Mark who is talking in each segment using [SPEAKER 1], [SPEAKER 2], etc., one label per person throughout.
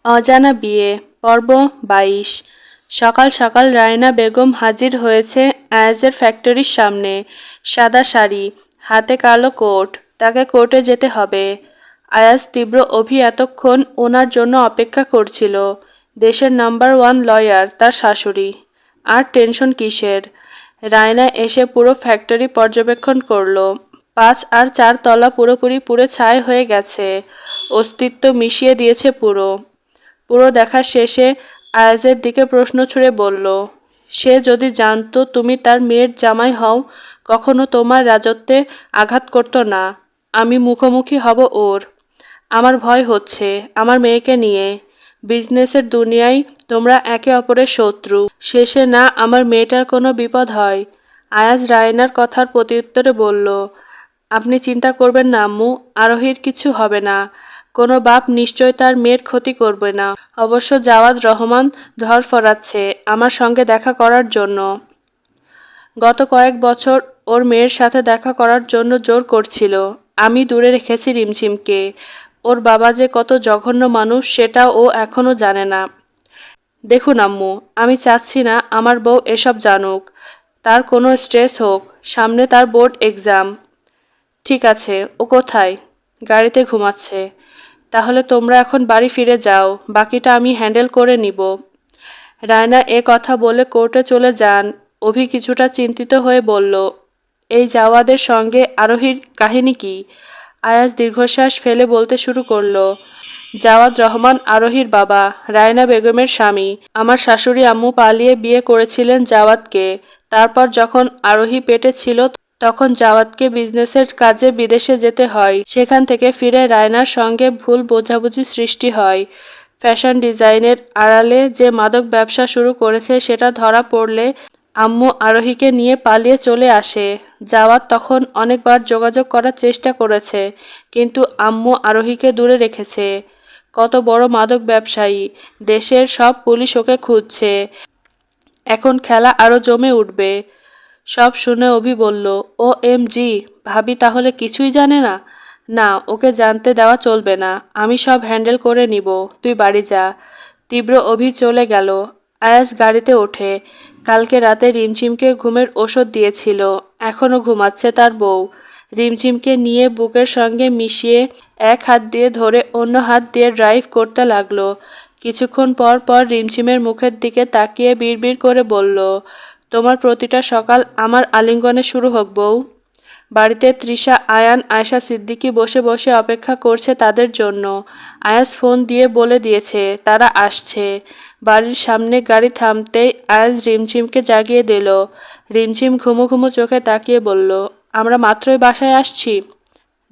[SPEAKER 1] অজানা বিয়ে পর্ব ২২। সকাল সকাল রায়না বেগম হাজির হয়েছে আয়াজের ফ্যাক্টরির সামনে। সাদা শাড়ি, হাতে কালো কোট। তাকে কোর্টে যেতে হবে। আয়াজ তীব্র এতক্ষণ ওনার জন্য অপেক্ষা করছিল। দেশের নাম্বার 1 লয়ার তার শাশুড়ি। আর টেনশন কিসের? রায়না এসে পুরো ফ্যাক্টরি পর্যবেক্ষণ করলো। ৫ আর ৪ তলা পুরোপুরি পুড়ে ছাই হয়ে গেছে। অস্তিত্ব মিশিয়ে দিয়েছে পুরো দেখা শেষে আয়াজের দিকে প্রশ্ন ছুড়ে বলল, সে যদি জানতো তুমি তার মেয়ের জামাই হও, কখনো তোমার রাজত্বে আঘাত করতো না। আমি মুখোমুখি হব ওর। আমার ভয় হচ্ছে আমার মেয়েকে নিয়ে। বিজনেসের দুনিয়ায় তোমরা একে অপরের শত্রু। শেষে না আমার মেয়েটার কোনো বিপদ হয়। আয়াজ রায়নার কথার প্রত্যুত্তরে বলল, আপনি চিন্তা করবেন না আম্মু, আরোহীর কিছু হবে না। কোনো বাপ নিশ্চয় তার মেয়ের ক্ষতি করবে না। অবশ্য জাওয়াদ রহমান ধরফরাচ্ছে আমার সঙ্গে দেখা করার জন্য। গত কয়েক বছর ওর মেয়ের সাথে দেখা করার জন্য জোর করছিল। আমি দূরে রেখেছি রিমঝিমকে। ওর বাবা যে কত জঘন্য মানুষ সেটা ও এখনও জানে না। দেখুন আম্মু, আমি চাচ্ছি না আমার বউ এসব জানুক। তার কোনো স্ট্রেস হোক। সামনে তার বোর্ড এক্সাম। ঠিক আছে, ও কোথায়? গাড়িতে ঘুমাচ্ছে। তাহলে তোমরা এখন বাড়ি ফিরে যাও, বাকিটা আমি হ্যান্ডেল করে নিব। রায়না কথা বলে কোর্টে চলে যান। অভি কিছুটা চিন্তিত হয়ে বলল, এই জাওয়াদের সঙ্গে আরোহীর কাহিনী কি? আয়াজ দীর্ঘশ্বাস ফেলে বলতে শুরু করলো, জাওয়াদ রহমান আরোহীর বাবা, রায়না বেগমের স্বামী। আমার শাশুড়ি আম্মু পালিয়ে বিয়ে করেছিলেন জাওয়াদকে। তারপর যখন আরোহী পেটে ছিল তখন জাওয়াদকে বিজনেসের কাজে বিদেশে যেতে হয়। সেখান থেকে ফিরে রায়নার সঙ্গে ভুল বোঝাবুঝি সৃষ্টি হয়। ফ্যাশন ডিজাইনের আড়ালে যে মাদক ব্যবসা শুরু করেছে সেটা ধরা পড়লে আম্মু আরোহীকে নিয়ে পালিয়ে চলে আসে। জাওয়াদ তখন অনেকবার যোগাযোগ করার চেষ্টা করেছে, কিন্তু আম্মু আরোহীকে দূরে রেখেছে। কত বড় মাদক ব্যবসায়ী, দেশের সব পুলিশ ওকে খুঁজছে। এখন খেলা আরও জমে উঠবে। সব শুনে অভি বলল, OMG, ভাবি তাহলে কিছুই জানে না? না, ওকে জানতে দেওয়া চলবে না। আমি সব হ্যান্ডেল করে নিব, তুই বাড়ি যা। তীব্র অভি চলে গেল। আয়াজ গাড়িতে ওঠে। কালকে রাতে রিমঝিমকে ঘুমের ওষুধ দিয়েছিল। এখনও ঘুমাচ্ছে তার বউ। রিমঝিমকে নিয়ে বুকের সঙ্গে মিশিয়ে এক হাত দিয়ে ধরে অন্য হাত দিয়ে ড্রাইভ করতে লাগলো। কিছুক্ষণ পর পর রিমঝিমের মুখের দিকে তাকিয়ে বিড়বিড় করে বলল, তোমার প্রতিটা সকাল আমার আলিঙ্গনে শুরু হোক বউ। বাড়িতে তৃষা, আয়ান, আয়শা সিদ্দিকী বসে বসে অপেক্ষা করছে তাদের জন্য। আয়াজ ফোন দিয়ে বলে দিয়েছে তারা আসছে। বাড়ির সামনে গাড়ি থামতেই আয়াজ রিমঝিমকে জাগিয়ে দিল। রিমঝিম ঘুমো ঘুমো চোখে তাকিয়ে বলল, আমরা মাত্রই বাসায় আসছি।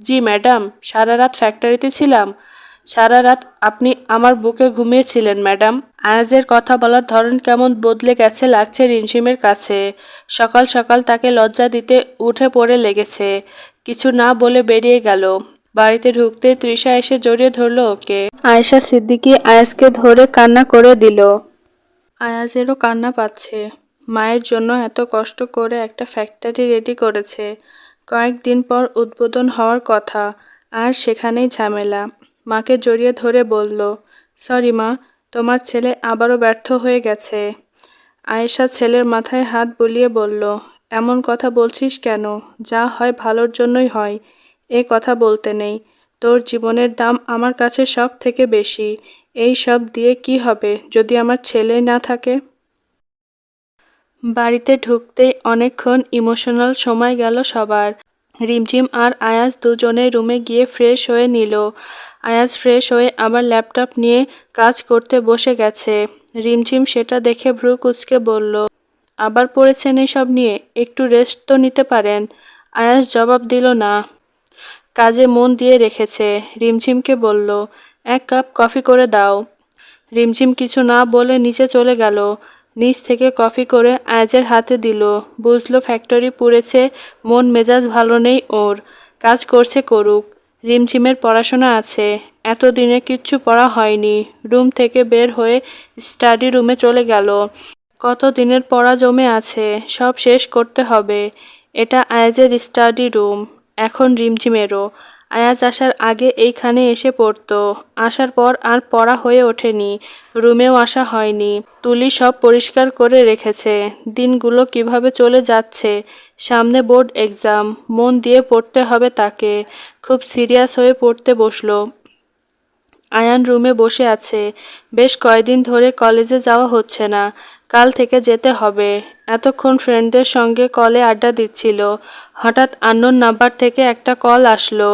[SPEAKER 1] জি ম্যাডাম, সারা রাত ফ্যাক্টরিতে ছিলাম। সারা রাত আপনি আমার বুকে ঘুমিয়েছিলেন ম্যাডাম। আয়াজের কথা বলার ধরন কেমন বদলে গেছে লাগছে রিমঝিমের কাছে। সকাল সকাল তাকে লজ্জা দিতে উঠে পড়ে লেগেছে। কিছু না বলে বেরিয়ে গেল। বাড়িতে ঢুকতে তৃষা এসে জড়িয়ে ধরল ওকে। আয়েশা সিদ্দিকী আয়াজকে ধরে কান্না করে দিল। আয়াজেরও কান্না পাচ্ছে। মায়ের জন্য এত কষ্ট করে একটা ফ্যাক্টরি রেডি করেছে। কয়েকদিন পর উদ্বোধন হওয়ার কথা, আর সেখানেই ঝামেলা। মাকে জড়িয়ে ধরে বলল, সরি মা, তোমার ছেলে আবারও ব্যর্থ হয়ে গেছে। আয়েশা ছেলের মাথায় হাত বুলিয়ে বলল, এমন কথা বলছিস কেন? যা হয় ভালোর জন্যই হয়। এ কথা বলতে নেই। তোর জীবনের দাম আমার কাছে সব থেকে বেশি। এই সব দিয়ে কি হবে যদি আমার ছেলে না থাকে? বাড়িতে ঢুকতেই অনেকক্ষণ ইমোশনাল সময় গেল সবার। রিমঝিম আর আয়াজ দুজনে রুমে গিয়ে ফ্রেশ হয়ে নিল। আয়াজ ফ্রেশ হয়ে আবার ল্যাপটপ নিয়ে কাজ করতে বসে গেছে। রিমঝিম সেটা দেখে ভ্রু কুঁচকে বলল, আবার পড়েছেন এসব নিয়ে, একটু রেস্ট তো নিতে পারেন। আয়াজ জবাব দিল না, কাজে মন দিয়ে রেখেছে। রিমঝিমকে বলল, এক কাপ কফি করে দাও। রিমঝিম কিছু না বলে নিচে চলে গেল। নিচ থেকে কফি করে আয়াজের হাতে দিল। বুঝলো ফ্যাক্টরি পুড়েছে, মন মেজাজ ভালো নেই ওর। কাজ করছে করুক। রিমঝিমের পড়াশোনা আছে। এতদিনে কিচ্ছু পড়া হয়নি। রুম থেকে বের হয়ে স্টাডি রুমে চলে গেল। কত দিনের পড়া জমে আছে, সব শেষ করতে হবে। এটা আয়াজের স্টাডি রুম, এখন রিমঝিমেরও। আয়াজ আসার আগে এইখানে এসে পড়তো, আসার পর আর পড়া হয়ে ওঠেনি, রুমেও আসা হয়নি। তুলি সব পরিষ্কার করে রেখেছে। দিনগুলো কিভাবে চলে যাচ্ছে, সামনে বোর্ড এক্সাম, মন দিয়ে পড়তে হবে তাকে। খুব সিরিয়াস হয়ে পড়তে বসলো। আয়ান রুমে বসে আছে। বেশ কয়দিন ধরে কলেজে যাওয়া হচ্ছে না, কাল থেকে যেতে হবে। এতক্ষণ ফ্রেন্ডদের সঙ্গে কলে আড্ডা দিচ্ছিল। হঠাৎ আননোন নাম্বার থেকে একটা কল আসলো।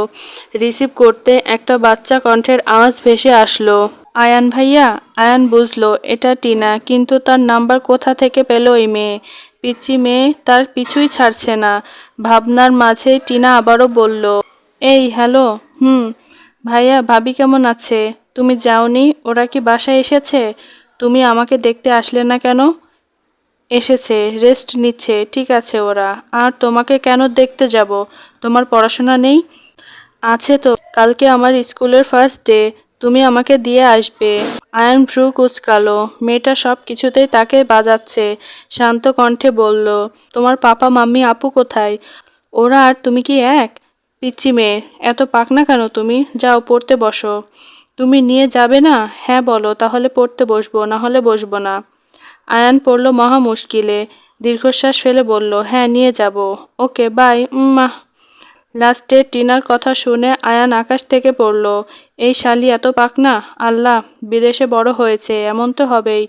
[SPEAKER 1] রিসিভ করতে একটা বাচ্চা কণ্ঠের আওয়াজ ভেসে আসলো। আয়ান ভাইয়া। আয়ান বুঝলো এটা টিনা, কিন্তু তার নাম্বার কোথা থেকে পেল এই মেয়ে? পিচ্চি মেয়ে, তার পিছুই ছাড়ছে না। ভাবনার মাঝে টিনা আবারও বলল, এই হ্যালো। ভাইয়া, ভাবি কেমন আছে? তুমি যাওনি? ওরা কি বাসায় এসেছে? তুমি আমাকে দেখতে আসলে না কেন? এসেছে, রেস্ট নিচ্ছে, ঠিক আছে ওরা। আর তোমাকে কেন দেখতে যাব? তোমার পড়াশোনা নেই? আছে তো, কালকে আমার স্কুলের ফার্স্ট ডে, তুমি আমাকে দিয়ে আসবে। আয়ান ভ্রু কুঁচকালো। মেয়েটা সব কিছুতেই তাকে বাজাচ্ছে। শান্ত কণ্ঠে বলল, তোমার পাপা মাম্মি আপু কোথায়? ওরা আর তুমি কি এক? পিচ্চি মেয়ে, এত পাকনা কেন তুমি? যাও পড়তে বসো। তুমি নিয়ে যাবে না? হ্যাঁ বলো, তাহলে পড়তে বসবো, না হলে বসবো না। আয়ান পড়ল মহা মুশকিলে। দীর্ঘশ্বাস ফেলে বলল, হ্যাঁ নিয়ে যাব। Okay bye. লাস্টে টিনার কথা শুনে আয়ান আকাশ থেকে পড়ল। এই শালি এত পাকনা! আল্লাহ, বিদেশে বড় হয়েছে, এমন তো হবেই।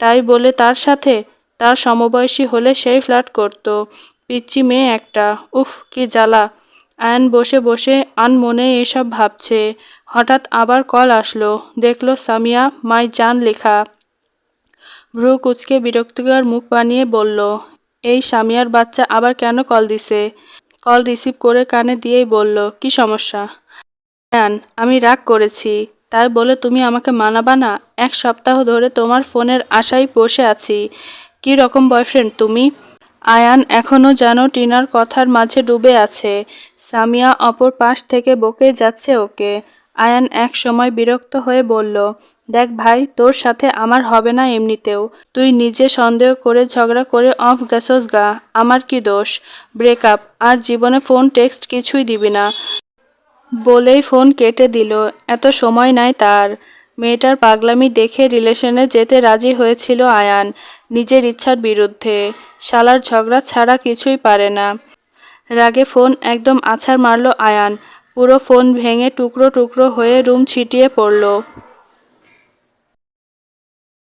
[SPEAKER 1] তাই বলে তার সাথে? তার সমবয়সী হলে সেই ফ্লার্ট করত। পিচ্চি মেয়ে একটা, উফ কি জ্বালা। আয়ান বসে বসে আনমনে এসব ভাবছে। হঠাৎ আবার কল আসলো। দেখলো সামিয়া মাই জান লেখা। ভ্রু কুচকে বিরক্তিকর মুখ বানিয়ে বলল, এই সামিয়ার বাচ্চা আবার কেন কল দিছে? কল রিসিভ করে কানে দিয়েই বলল, কি সমস্যা? আয়ান, আমি রাগ করেছি, তাই বলে তুমি আমাকে মানাবা না? 1 সপ্তাহ ধরে তোমার ফোনের আশায় বসে আছি। কি রকম বয়ফ্রেন্ড তুমি? আয়ান এখনও যেন টিনার কথার মাঝে ডুবে আছে। সামিয়া অপর পাশ থেকে বকে যাচ্ছে ওকে। আয়ান এক সময় বিরক্ত হয়ে বলল, দেখ ভাই, তোর সাথে আমার হবে না এমনিতেও। তুই নিজে সন্দেহ করে ঝগড়া করে অফ গেছস গা, আমার কি দোষ? ব্রেকআপ, আর জীবনে ফোন টেক্সট কিছুই দিবি না। বলেই ফোন কেটে দিল। এত সময় নাই তার। মেয়েটার পাগলামি দেখে রিলেশনে যেতে রাজি হয়েছিল আয়ান, নিজের ইচ্ছার বিরুদ্ধে। শালার ঝগড়া ছাড়া কিছুই পারে না। রাগে ফোন একদম আছাড় মারল আয়ান। পুরো ফোন ভেঙে টুকরো টুকরো হয়ে রুম ছিটিয়ে পড়ল।